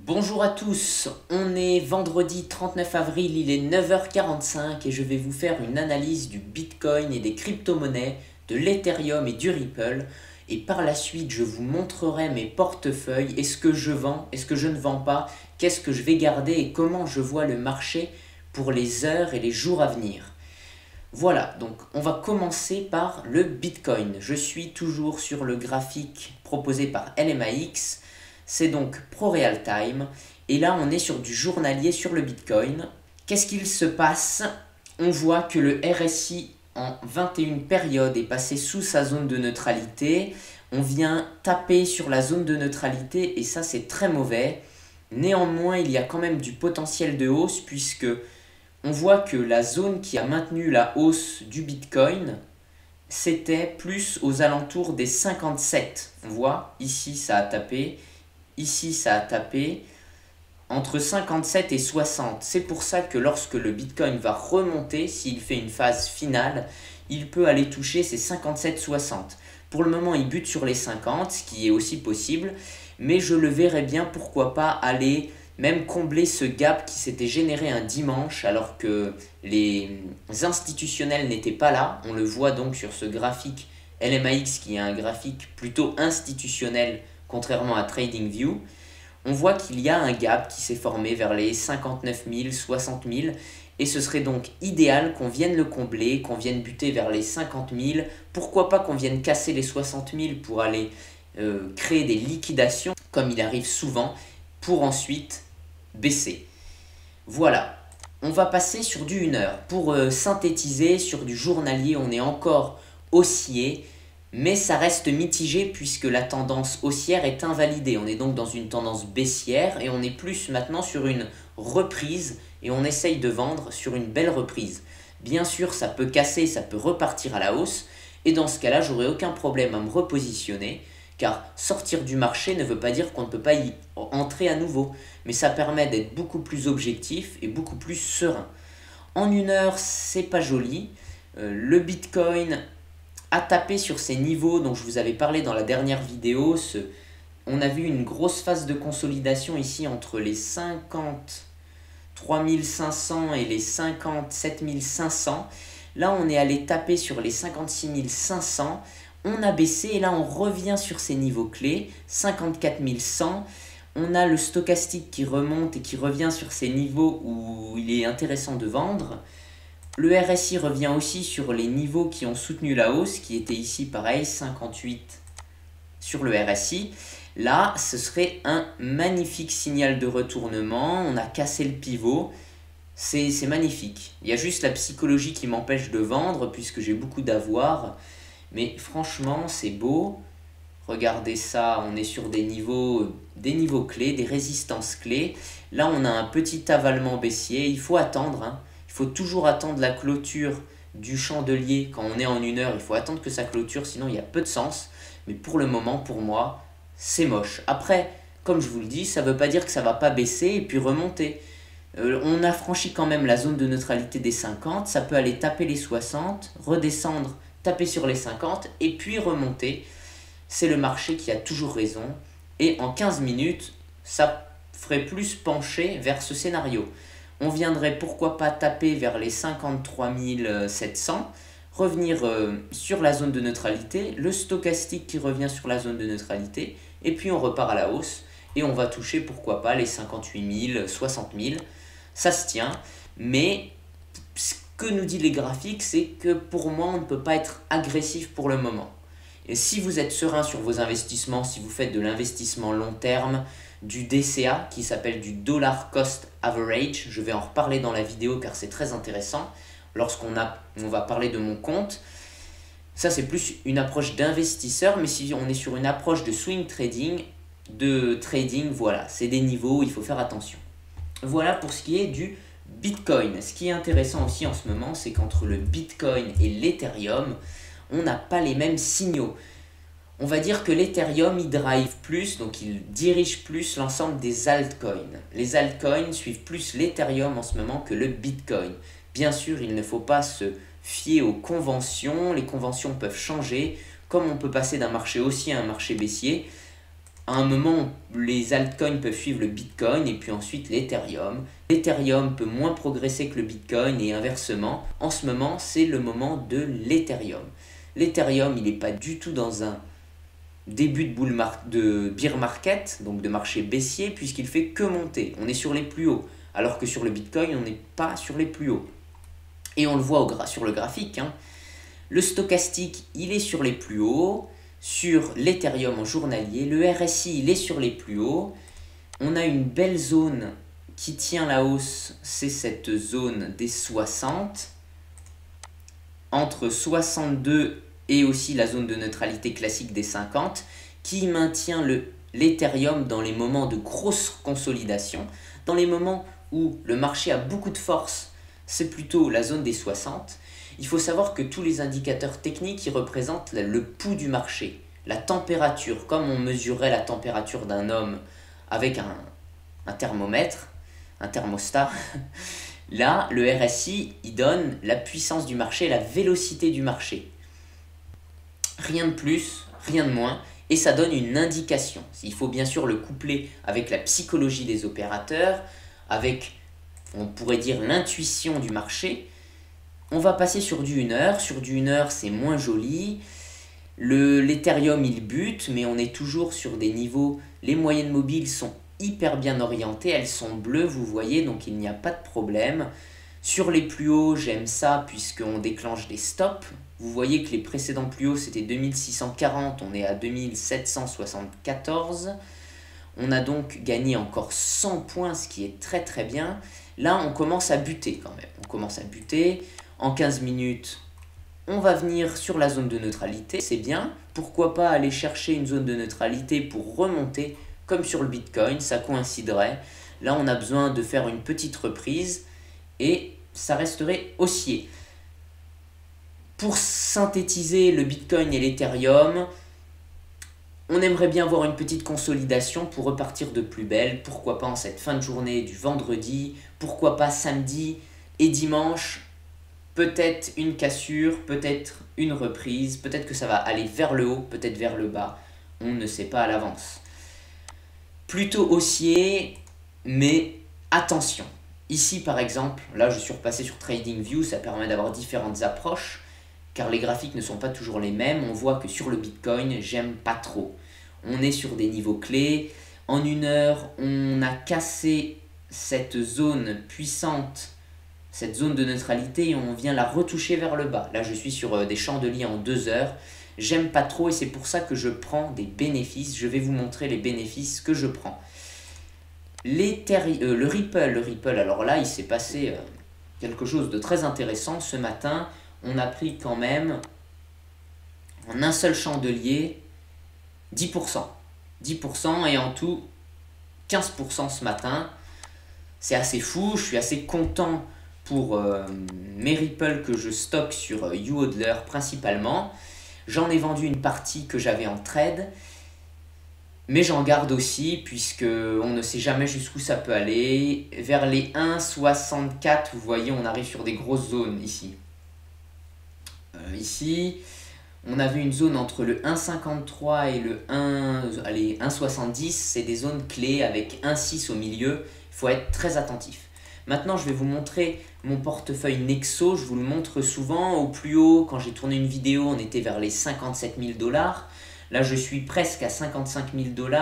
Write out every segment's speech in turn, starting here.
Bonjour à tous, on est vendredi 39 avril, il est 9h45 et je vais vous faire une analyse du Bitcoin et des crypto-monnaies, de l'Ethereum et du Ripple. Et par la suite, je vous montrerai mes portefeuilles, est-ce que je vends, est-ce que je ne vends pas, qu'est-ce que je vais garder et comment je vois le marché pour les heures et les jours à venir. Voilà, donc on va commencer par le Bitcoin. Je suis toujours sur le graphique proposé par LMAX. C'est donc Pro Real Time. Et là, on est sur du journalier sur le Bitcoin. Qu'est-ce qu'il se passe? On voit que le RSI en 21 périodes est passé sous sa zone de neutralité. On vient taper sur la zone de neutralité et ça, c'est très mauvais. Néanmoins, il y a quand même du potentiel de hausse puisque on voit que la zone qui a maintenu la hausse du Bitcoin, c'était plus aux alentours des 57. On voit, ici ça a tapé, ici ça a tapé, entre 57 et 60. C'est pour ça que lorsque le Bitcoin va remonter, s'il fait une phase finale, il peut aller toucher ces 57-60. Pour le moment, il bute sur les 50, ce qui est aussi possible, mais je le verrais bien, pourquoi pas, aller même combler ce gap qui s'était généré un dimanche alors que les institutionnels n'étaient pas là. On le voit donc sur ce graphique LMAX qui est un graphique plutôt institutionnel contrairement à TradingView. On voit qu'il y a un gap qui s'est formé vers les 59 000, 60 000 et ce serait donc idéal qu'on vienne le combler, qu'on vienne buter vers les 50 000. Pourquoi pas qu'on vienne casser les 60 000 pour aller créer des liquidations comme il arrive souvent pour ensuite baisser. Voilà, on va passer sur du 1 heure. Pour synthétiser, sur du journalier, on est encore haussier, mais ça reste mitigé puisque la tendance haussière est invalidée. On est donc dans une tendance baissière et on est plus maintenant sur une reprise et on essaye de vendre sur une belle reprise. Bien sûr, ça peut casser, ça peut repartir à la hausse et dans ce cas-là, j'aurai aucun problème à me repositionner. Car sortir du marché ne veut pas dire qu'on ne peut pas y entrer à nouveau, mais ça permet d'être beaucoup plus objectif et beaucoup plus serein. En 1 heure, c'est pas joli. Le Bitcoin a tapé sur ces niveaux dont je vous avais parlé dans la dernière vidéo. On a vu une grosse phase de consolidation ici entre les 53 500 et les 57 500. Là, on est allé taper sur les 56 500. On a baissé et là on revient sur ces niveaux clés, 54 100. On a le stochastique qui remonte et qui revient sur ces niveaux où il est intéressant de vendre. Le RSI revient aussi sur les niveaux qui ont soutenu la hausse, qui était ici pareil, 58 sur le RSI. Là, ce serait un magnifique signal de retournement. On a cassé le pivot. C'est magnifique. Il y a juste la psychologie qui m'empêche de vendre puisque j'ai beaucoup d'avoirs. Mais franchement, c'est beau. Regardez ça, on est sur des niveaux clés, des résistances clés. Là, on a un petit avalement baissier. Il faut attendre. Il faut toujours attendre la clôture du chandelier. Quand on est en 1 heure, il faut attendre que ça clôture, sinon il y a peu de sens. Mais pour le moment, pour moi, c'est moche. Après, comme je vous le dis, ça ne veut pas dire que ça ne va pas baisser et puis remonter. On a franchi quand même la zone de neutralité des 50. Ça peut aller taper les 60, redescendre, taper sur les 50 et puis remonter. C'est le marché qui a toujours raison. Et en 15 minutes, ça ferait plus pencher vers ce scénario. On viendrait pourquoi pas taper vers les 53 700, revenir sur la zone de neutralité, le stochastique qui revient sur la zone de neutralité, et puis on repart à la hausse et on va toucher pourquoi pas les 58 000, 60 000. Ça se tient, mais ce que nous dit les graphiques, c'est que pour moi, on ne peut pas être agressif pour le moment. Et si vous êtes serein sur vos investissements, si vous faites de l'investissement long terme, du DCA qui s'appelle du Dollar Cost Average, je vais en reparler dans la vidéo car c'est très intéressant lorsqu'on va parler de mon compte. Ça, c'est plus une approche d'investisseur, mais si on est sur une approche de swing trading, voilà, c'est des niveaux, il faut faire attention. Voilà pour ce qui est du Bitcoin. Ce qui est intéressant aussi en ce moment, c'est qu'entre le Bitcoin et l'Ethereum, on n'a pas les mêmes signaux. On va dire que l'Ethereum, il drive plus, donc il dirige plus l'ensemble des altcoins. Les altcoins suivent plus l'Ethereum en ce moment que le Bitcoin. Bien sûr, il ne faut pas se fier aux conventions. Les conventions peuvent changer, comme on peut passer d'un marché haussier à un marché baissier. À un moment, les altcoins peuvent suivre le Bitcoin et puis ensuite l'Ethereum. L'Ethereum peut moins progresser que le Bitcoin et inversement. En ce moment, c'est le moment de l'Ethereum. L'Ethereum, il n'est pas du tout dans un début de bear market, donc de marché baissier, puisqu'il fait que monter. On est sur les plus hauts, alors que sur le Bitcoin, on n'est pas sur les plus hauts. Et on le voit sur le graphique, hein. Le stochastique, il est sur les plus hauts. Sur l'Ethereum en journalier, le RSI, il est sur les plus hauts. On a une belle zone qui tient la hausse, c'est cette zone des 60. Entre 62 et aussi la zone de neutralité classique des 50, qui maintient l'Ethereum dans les moments de grosse consolidation. Dans les moments où le marché a beaucoup de force, c'est plutôt la zone des 60. Il faut savoir que tous les indicateurs techniques ils représentent le pouls du marché, la température, comme on mesurerait la température d'un homme avec un thermomètre, un thermostat. Là, le RSI, il donne la puissance du marché, la vélocité du marché. Rien de plus, rien de moins, et ça donne une indication. Il faut bien sûr le coupler avec la psychologie des opérateurs, avec, on pourrait dire, l'intuition du marché. On va passer sur du 1 heure. Sur du 1 heure, c'est moins joli. L'Ethereum, il bute, mais on est toujours sur des niveaux. Les moyennes mobiles sont hyper bien orientées. Elles sont bleues, vous voyez, donc il n'y a pas de problème. Sur les plus hauts, j'aime ça puisqu'on déclenche des stops. Vous voyez que les précédents plus hauts, c'était 2640. On est à 2774. On a donc gagné encore 100 points, ce qui est très très bien. Là, on commence à buter quand même. On commence à buter. En 15 minutes, on va venir sur la zone de neutralité, c'est bien. Pourquoi pas aller chercher une zone de neutralité pour remonter, comme sur le Bitcoin, ça coïnciderait. Là, on a besoin de faire une petite reprise et ça resterait haussier. Pour synthétiser le Bitcoin et l'Ethereum, on aimerait bien voir une petite consolidation pour repartir de plus belle. Pourquoi pas en cette fin de journée du vendredi, pourquoi pas samedi et dimanche. Peut-être une cassure, peut-être une reprise, peut-être que ça va aller vers le haut, peut-être vers le bas. On ne sait pas à l'avance. Plutôt haussier, mais attention. Ici par exemple, là je suis repassé sur TradingView, ça permet d'avoir différentes approches, car les graphiques ne sont pas toujours les mêmes. On voit que sur le Bitcoin, j'aime pas trop. On est sur des niveaux clés. En 1 heure, on a cassé cette zone puissante, cette zone de neutralité, et on vient la retoucher vers le bas. Là, je suis sur des chandeliers en 2 heures. J'aime pas trop et c'est pour ça que je prends des bénéfices. Je vais vous montrer les bénéfices que je prends. Le Ripple, alors là, il s'est passé quelque chose de très intéressant. Ce matin, on a pris quand même, en un seul chandelier, 10%. 10% et en tout, 15% ce matin. C'est assez fou, je suis assez content pour mes Ripple que je stocke sur YouHodler principalement. J'en ai vendu une partie que j'avais en trade, mais j'en garde aussi puisque on ne sait jamais jusqu'où ça peut aller. Vers les 1,64, vous voyez, on arrive sur des grosses zones ici. Ici, on avait une zone entre le 1,53 et le 1,70. C'est des zones clés avec 1,6 au milieu. Il faut être très attentif. Maintenant, je vais vous montrer mon portefeuille Nexo. Je vous le montre souvent. Au plus haut, quand j'ai tourné une vidéo, on était vers les 57 000 $. Là, je suis presque à 55 000 $.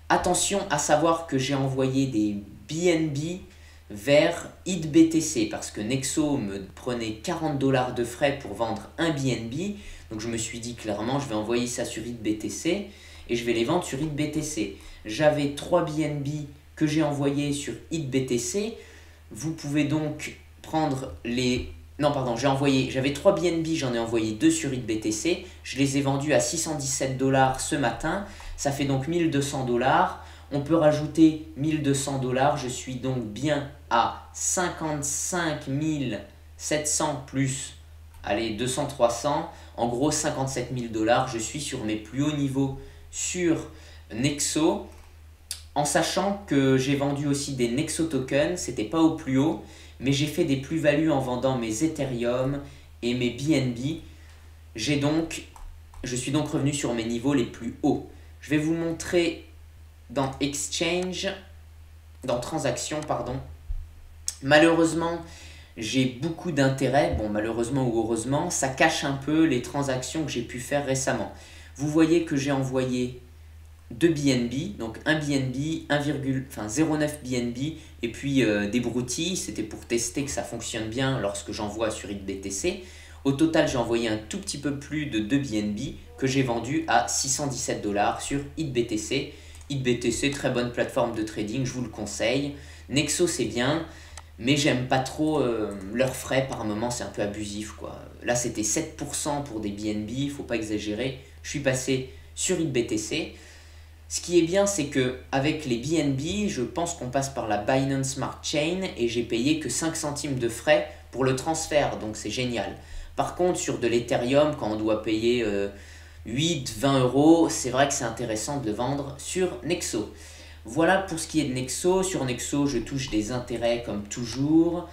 Attention à savoir que j'ai envoyé des BNB vers HitBTC parce que Nexo me prenait 40 $ de frais pour vendre un BNB. Donc, je me suis dit clairement, je vais envoyer ça sur HitBTC et je vais les vendre sur HitBTC. J'avais 3 BNB que j'ai envoyé sur HitBTC. Vous pouvez donc prendre les... Non, pardon, j'avais 3 BNB, j'en ai envoyé 2 sur HitBTC. Je les ai vendus à 617 $ ce matin. Ça fait donc 1200 $. On peut rajouter 1200 $. Je suis donc bien à 55 700 plus, allez, 200, 300. En gros, 57 000 $. Je suis sur mes plus hauts niveaux sur Nexo. En sachant que j'ai vendu aussi des Nexo tokens, c'était pas au plus haut, mais j'ai fait des plus-values en vendant mes Ethereum et mes BNB. Je suis donc revenu sur mes niveaux les plus hauts. Je vais vous montrer dans Exchange, dans Transactions, pardon. Malheureusement, j'ai beaucoup d'intérêt. Bon, malheureusement ou heureusement, ça cache un peu les transactions que j'ai pu faire récemment. Vous voyez que j'ai envoyé 2 BNB, donc un BNB, 0,9 BNB et puis des broutilles. C'était pour tester que ça fonctionne bien lorsque j'envoie sur ItBTC. Au total, j'ai envoyé un tout petit peu plus de 2 BNB que j'ai vendu à 617 $ sur ItBTC. ItBTC, très bonne plateforme de trading, je vous le conseille. Nexo, c'est bien, mais j'aime pas trop leurs frais par moment, c'est un peu abusif, quoi. Là, c'était 7% pour des BNB, faut pas exagérer. Je suis passé sur ItBTC. Ce qui est bien, c'est que avec les BNB, je pense qu'on passe par la Binance Smart Chain et j'ai payé que 5 centimes de frais pour le transfert, donc c'est génial. Par contre, sur de l'Ethereum, quand on doit payer 8, 20 €, c'est vrai que c'est intéressant de le vendre sur Nexo. Voilà pour ce qui est de Nexo. Sur Nexo, je touche des intérêts comme toujours.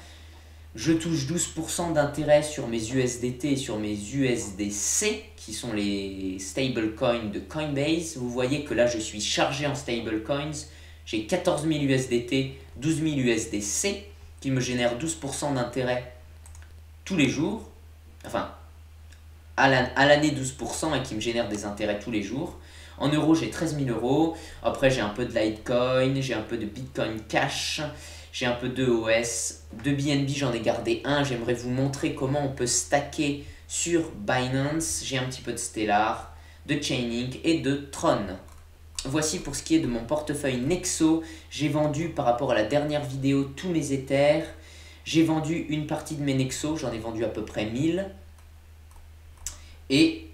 Je touche 12% d'intérêt sur mes USDT et sur mes USDC, qui sont les stablecoins de Coinbase. Vous voyez que là, je suis chargé en stablecoins. J'ai 14 000 USDT, 12 000 USDC, qui me génèrent 12% d'intérêt tous les jours. Enfin, à l'année 12% et qui me génèrent des intérêts tous les jours. En euros, j'ai 13 000 €. Après, j'ai un peu de Litecoin, j'ai un peu de Bitcoin Cash. J'ai un peu d'EOS, de BNB, j'en ai gardé un. J'aimerais vous montrer comment on peut stacker sur Binance. J'ai un petit peu de Stellar, de Chainlink et de Tron. Voici pour ce qui est de mon portefeuille Nexo. J'ai vendu par rapport à la dernière vidéo tous mes Ethers. J'ai vendu une partie de mes Nexo, j'en ai vendu à peu près 1000. Et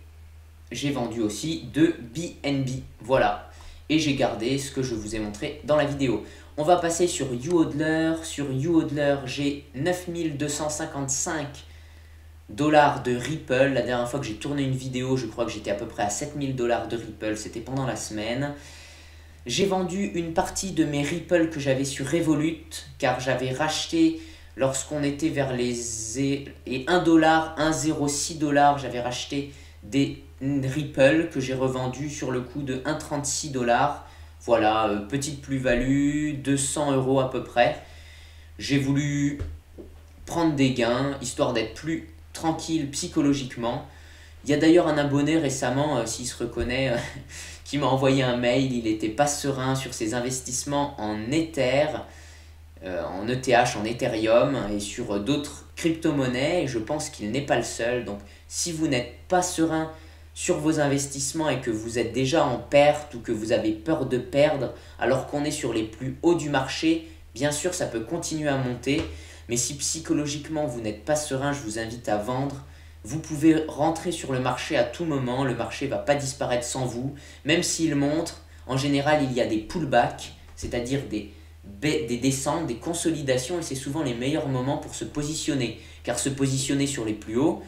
j'ai vendu aussi 2 BNB. Voilà. Et j'ai gardé ce que je vous ai montré dans la vidéo. On va passer sur YouHodler. Sur YouHodler, j'ai 9255 $ de Ripple. La dernière fois que j'ai tourné une vidéo, je crois que j'étais à peu près à 7000 $ de Ripple. C'était pendant la semaine. J'ai vendu une partie de mes Ripple que j'avais sur Revolut, car j'avais racheté lorsqu'on était vers les 1 $, 1,06 $. J'avais racheté des Ripple que j'ai revendu sur le coup de 1,36 $. Voilà, petite plus-value, 200 € à peu près. J'ai voulu prendre des gains, histoire d'être plus tranquille psychologiquement. Il y a d'ailleurs un abonné récemment, s'il se reconnaît, qui m'a envoyé un mail. Il n'était pas serein sur ses investissements en Ether, en ETH, en Ethereum et sur d'autres crypto-monnaies. Et je pense qu'il n'est pas le seul. Donc, si vous n'êtes pas serein sur vos investissements et que vous êtes déjà en perte ou que vous avez peur de perdre alors qu'on est sur les plus hauts du marché, bien sûr ça peut continuer à monter, mais si psychologiquement vous n'êtes pas serein, je vous invite à vendre. Vous pouvez rentrer sur le marché à tout moment, le marché ne va pas disparaître sans vous, même s'il monte. En général, il y a des pullbacks, c'est-à-dire des descentes, des consolidations, et c'est souvent les meilleurs moments pour se positionner, car se positionner sur les plus hauts,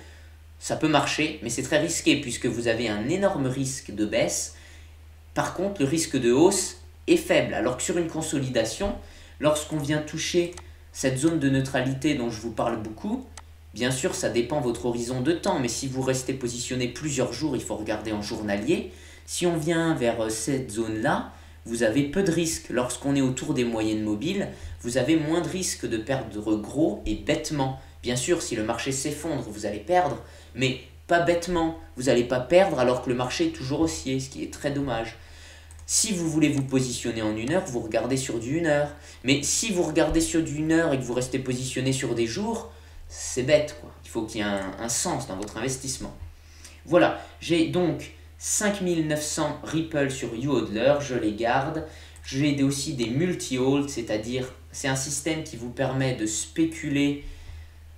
ça peut marcher, mais c'est très risqué puisque vous avez un énorme risque de baisse. Par contre, le risque de hausse est faible. Alors que sur une consolidation, lorsqu'on vient toucher cette zone de neutralité dont je vous parle beaucoup, bien sûr, ça dépend de votre horizon de temps, mais si vous restez positionné plusieurs jours, il faut regarder en journalier. Si on vient vers cette zone-là, vous avez peu de risques. Lorsqu'on est autour des moyennes mobiles, vous avez moins de risques de perdre gros et bêtement. Bien sûr, si le marché s'effondre, vous allez perdre, mais pas bêtement. Vous n'allez pas perdre alors que le marché est toujours haussier, ce qui est très dommage. Si vous voulez vous positionner en 1 heure, vous regardez sur du 1 heure. Mais si vous regardez sur du 1 heure et que vous restez positionné sur des jours, c'est bête, quoi. Il faut qu'il y ait un sens dans votre investissement. Voilà, j'ai donc 5900 Ripple sur YouHodler, je les garde. J'ai aussi des multi-hold, c'est-à-dire c'est un système qui vous permet de spéculer.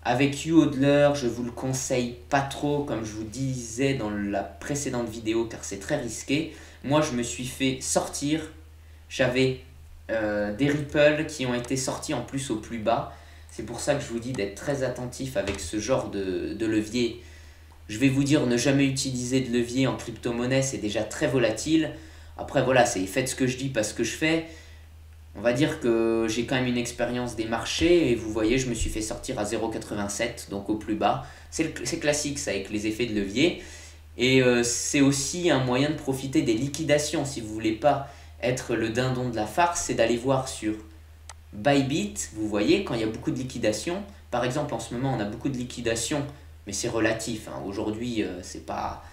Avec YouHodler, je ne vous le conseille pas trop, comme je vous disais dans la précédente vidéo, car c'est très risqué. Moi, je me suis fait sortir. J'avais des Ripple qui ont été sortis en plus au plus bas. C'est pour ça que je vous dis d'être très attentif avec ce genre de levier. Je vais vous dire, ne jamais utiliser de levier en crypto-monnaie, c'est déjà très volatile. Après, voilà, faites ce que je dis, pas ce que je fais. On va dire que j'ai quand même une expérience des marchés et vous voyez, je me suis fait sortir à 0,87, donc au plus bas. C'est classique ça avec les effets de levier. Et c'est aussi un moyen de profiter des liquidations. Si vous voulez pas être le dindon de la farce, c'est d'aller voir sur Bybit. Vous voyez, quand il y a beaucoup de liquidations, par exemple en ce moment on a beaucoup de liquidations, mais c'est relatif, hein. Aujourd'hui, c'est pas...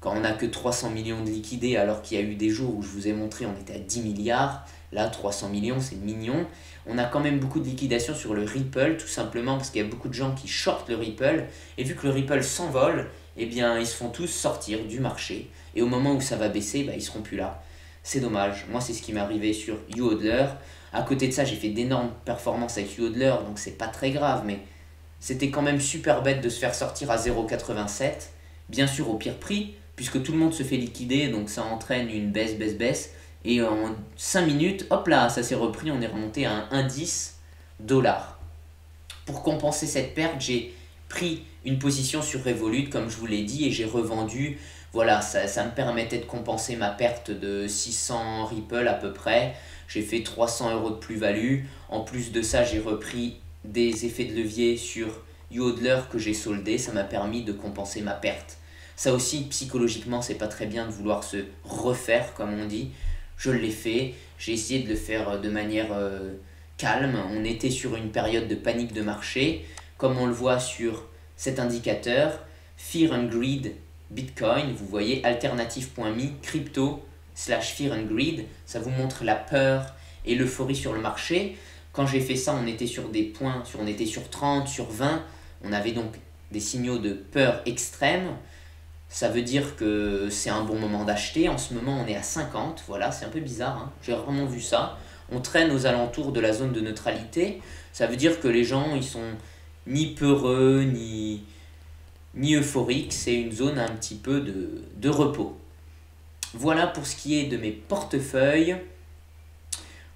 Quand on n'a que 300 millions de liquidés, alors qu'il y a eu des jours où je vous ai montré on était à 10 milliards, là 300 millions c'est mignon. On a quand même beaucoup de liquidations sur le Ripple, tout simplement parce qu'il y a beaucoup de gens qui shortent le Ripple, et vu que le Ripple s'envole, eh bien ils se font tous sortir du marché, et au moment où ça va baisser, bah, ils seront plus là. C'est dommage, moi c'est ce qui m'est arrivé sur YouHodler. À côté de ça, j'ai fait d'énormes performances avec YouHodler, donc c'est pas très grave, mais c'était quand même super bête de se faire sortir à 0,87, bien sûr au pire prix, puisque tout le monde se fait liquider, donc ça entraîne une baisse, et en 5 minutes, hop là, ça s'est repris, on est remonté à un indice dollar. Pour compenser cette perte, j'ai pris une position sur Revolut, comme je vous l'ai dit, et j'ai revendu. Voilà, ça me permettait de compenser ma perte de 600 Ripple à peu près. J'ai fait 300 € de plus-value. En plus de ça, j'ai repris des effets de levier sur YouHodler que j'ai soldé. Ça m'a permis de compenser ma perte. Ça aussi, psychologiquement, c'est pas très bien de vouloir se refaire, comme on dit. Je l'ai fait. J'ai essayé de le faire de manière calme. On était sur une période de panique de marché. Comme on le voit sur cet indicateur, Fear and Greed Bitcoin, vous voyez alternative.me, crypto / Fear and Greed, ça vous montre la peur et l'euphorie sur le marché. Quand j'ai fait ça, on était sur des points, on était sur 30, sur 20, on avait donc des signaux de peur extrême. Ça veut dire que c'est un bon moment d'acheter. En ce moment, on est à 50, voilà, c'est un peu bizarre, hein. J'ai vraiment vu ça. On traîne aux alentours de la zone de neutralité. Ça veut dire que les gens, ils sont ni peureux, ni euphoriques. C'est une zone un petit peu de repos. Voilà pour ce qui est de mes portefeuilles.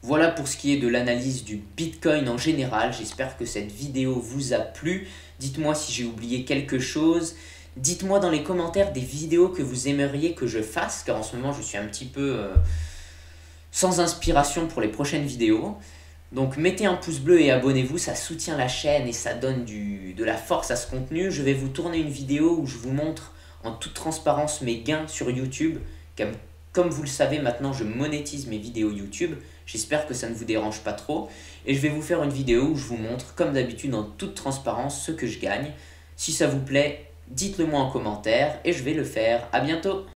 Voilà pour ce qui est de l'analyse du Bitcoin en général. J'espère que cette vidéo vous a plu. Dites-moi si j'ai oublié quelque chose. Dites-moi dans les commentaires des vidéos que vous aimeriez que je fasse, car en ce moment je suis un petit peu sans inspiration pour les prochaines vidéos. Donc mettez un pouce bleu et abonnez-vous, ça soutient la chaîne et ça donne de la force à ce contenu. Je vais vous tourner une vidéo où je vous montre en toute transparence mes gains sur YouTube. Comme vous le savez, maintenant je monétise mes vidéos YouTube. J'espère que ça ne vous dérange pas trop. Et je vais vous faire une vidéo où je vous montre, comme d'habitude en toute transparence, ce que je gagne. Si ça vous plaît, dites-le moi en commentaire et je vais le faire. À bientôt!